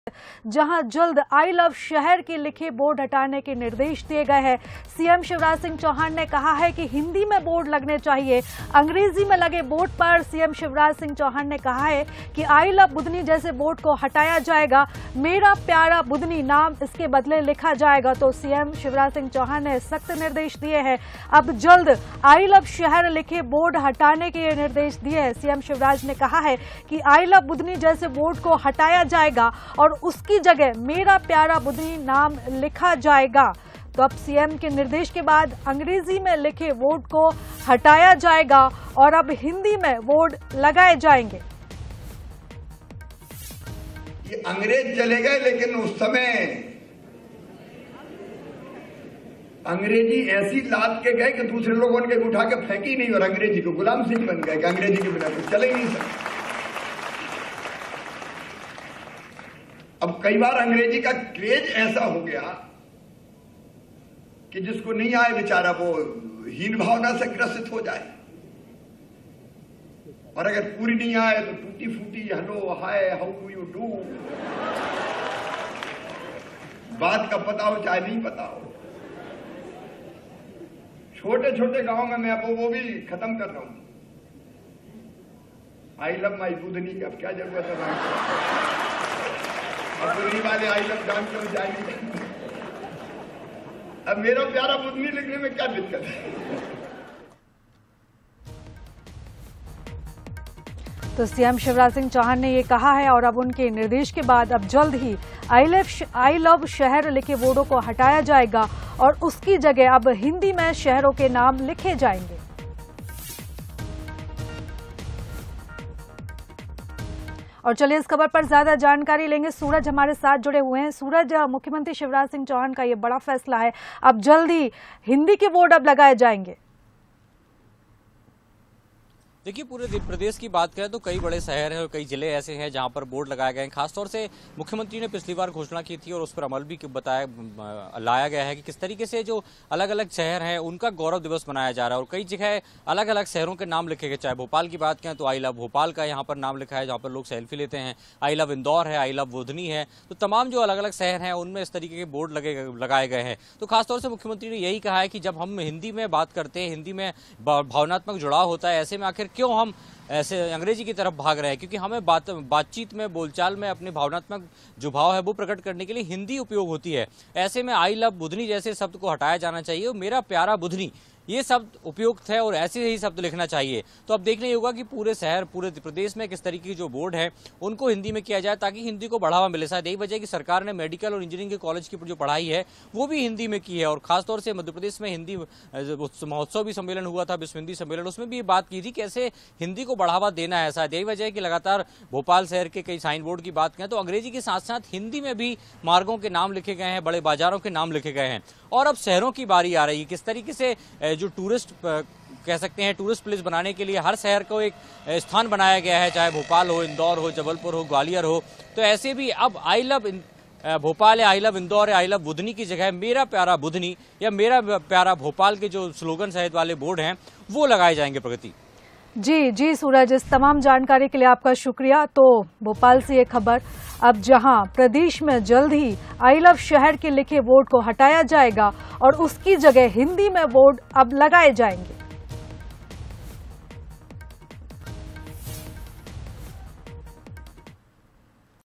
जहां जल्द I love शहर के लिखे बोर्ड हटाने के निर्देश दिए गए हैं। सीएम शिवराज सिंह चौहान ने कहा है कि हिंदी में बोर्ड लगने चाहिए। अंग्रेजी में लगे बोर्ड पर सीएम शिवराज सिंह चौहान ने कहा है कि आई लव बुधनी जैसे बोर्ड को हटाया जाएगा, मेरा प्यारा बुधनी नाम इसके बदले लिखा जाएगा। तो सीएम शिवराज सिंह चौहान ने सख्त निर्देश दिए हैं। अब जल्द आई लव शहर लिखे बोर्ड हटाने के निर्देश दिए हैं। सीएम शिवराज ने कहा है कि आई लव बुधनी जैसे बोर्ड को हटाया जाएगा और उसकी जगह मेरा प्यारा बुधनी नाम लिखा जाएगा। तो अब सीएम के निर्देश के बाद अंग्रेजी में लिखे बोर्ड को हटाया जाएगा और अब हिंदी में बोर्ड लगाए जाएंगे। ये अंग्रेज चले गए, लेकिन उस समय अंग्रेजी ऐसी लाद के गए कि दूसरे लोगों ने उठा के फेंकी नहीं और अंग्रेजी को गुलाम सिंह बन गए कि अंग्रेजी के बिना तो चले ही नहीं सकते। अब कई बार अंग्रेजी का क्रेज ऐसा हो गया कि जिसको नहीं आए बेचारा वो हीन भावना से ग्रसित हो जाए, और अगर पूरी नहीं आए तो टूटी फूटी hello hi how do you do, बात का पता हो चाहे नहीं पता हो। छोटे छोटे गांव में मैं अब वो भी खत्म कर रहा हूं। आई लव माई बुधनी, अब क्या जरूरत है अब बुधनी वाले आई लव जान क्यों जाएंगे। अब मेरा प्यारा बुधनी लिखने में क्या दिक्कत है। तो सीएम शिवराज सिंह चौहान ने ये कहा है और अब उनके निर्देश के बाद अब जल्द ही आई लव शहर लिखे बोर्डों को हटाया जाएगा और उसकी जगह अब हिंदी में शहरों के नाम लिखे जाएंगे। और चलिए इस खबर पर ज्यादा जानकारी लेंगे। सूरज हमारे साथ जुड़े हुए हैं। सूरज, मुख्यमंत्री शिवराज सिंह चौहान का ये बड़ा फैसला है, अब जल्द ही हिंदी के बोर्ड अब लगाए जाएंगे। देखिए, पूरे प्रदेश की बात करें तो कई बड़े शहर हैं और कई जिले ऐसे हैं जहां पर बोर्ड लगाए गए हैं। खासतौर से मुख्यमंत्री ने पिछली बार घोषणा की थी और उस पर अमल भी लाया गया है कि किस तरीके से जो अलग अलग शहर हैं उनका गौरव दिवस मनाया जा रहा है और कई जगह अलग अलग शहरों के नाम लिखे गए। चाहे भोपाल की बात करें तो आई लव भोपाल का यहाँ पर नाम लिखा है जहाँ पर लोग सेल्फी लेते हैं। आई लव इंदौर है, आई लव बुधनी है। तो तमाम जो अलग अलग शहर हैं उनमें इस तरीके के बोर्ड लगाए गए हैं। तो खासतौर से मुख्यमंत्री ने यही कहा है कि जब हम हिंदी में बात करते हैं, हिंदी में भावनात्मक जुड़ाव होता है, ऐसे में आखिर क्यों हम ऐसे अंग्रेजी की तरफ भाग रहे हैं, क्योंकि हमें बातचीत में, बोलचाल में अपने भावनात्मक जो भाव है वो प्रकट करने के लिए हिंदी उपयोग होती है। ऐसे में आई लव बुधनी जैसे शब्द को हटाया जाना चाहिए और मेरा प्यारा बुधनी ये शब्द उपयुक्त है और ऐसे ही शब्द लिखना चाहिए। तो अब देखना ही होगा कि पूरे शहर, पूरे प्रदेश में किस तरीके के जो बोर्ड है उनको हिंदी में किया जाए ताकि हिंदी को बढ़ावा मिले। शायद यही वजह है कि सरकार ने मेडिकल और इंजीनियरिंग के कॉलेज की जो पढ़ाई है वो भी हिंदी में की है और खासतौर से मध्य प्रदेश में हिंदी महोत्सव भी सम्मेलन हुआ था, विश्व हिंदी सम्मेलन, उसमें भी ये बात की थी कैसे हिंदी को बढ़ावा देना है। शायद यही वजह है कि लगातार भोपाल शहर के कई साइन बोर्ड की बात करें तो अंग्रेजी के साथ साथ हिंदी में भी मार्गों के नाम लिखे गए हैं, बड़े बाजारों के नाम लिखे गए हैं। और अब शहरों की बारी आ रही है, किस तरीके से जो टूरिस्ट कह सकते हैं टूरिस्ट प्लेस बनाने के लिए हर शहर को एक स्थान बनाया गया है, चाहे भोपाल हो, इंदौर हो, जबलपुर हो, ग्वालियर हो। तो ऐसे भी अब आई लव भोपाल है, आई लव इंदौर है, आई लव बुधनी की जगह मेरा प्यारा बुधनी या मेरा प्यारा भोपाल के जो स्लोगन सहित वाले बोर्ड हैं वो लगाए जाएंगे। प्रगति जी सूरज, इस तमाम जानकारी के लिए आपका शुक्रिया। तो भोपाल से ये खबर, अब जहां प्रदेश में जल्द ही आई लव शहर के लिखे बोर्ड को हटाया जाएगा और उसकी जगह हिंदी में बोर्ड अब लगाए जाएंगे।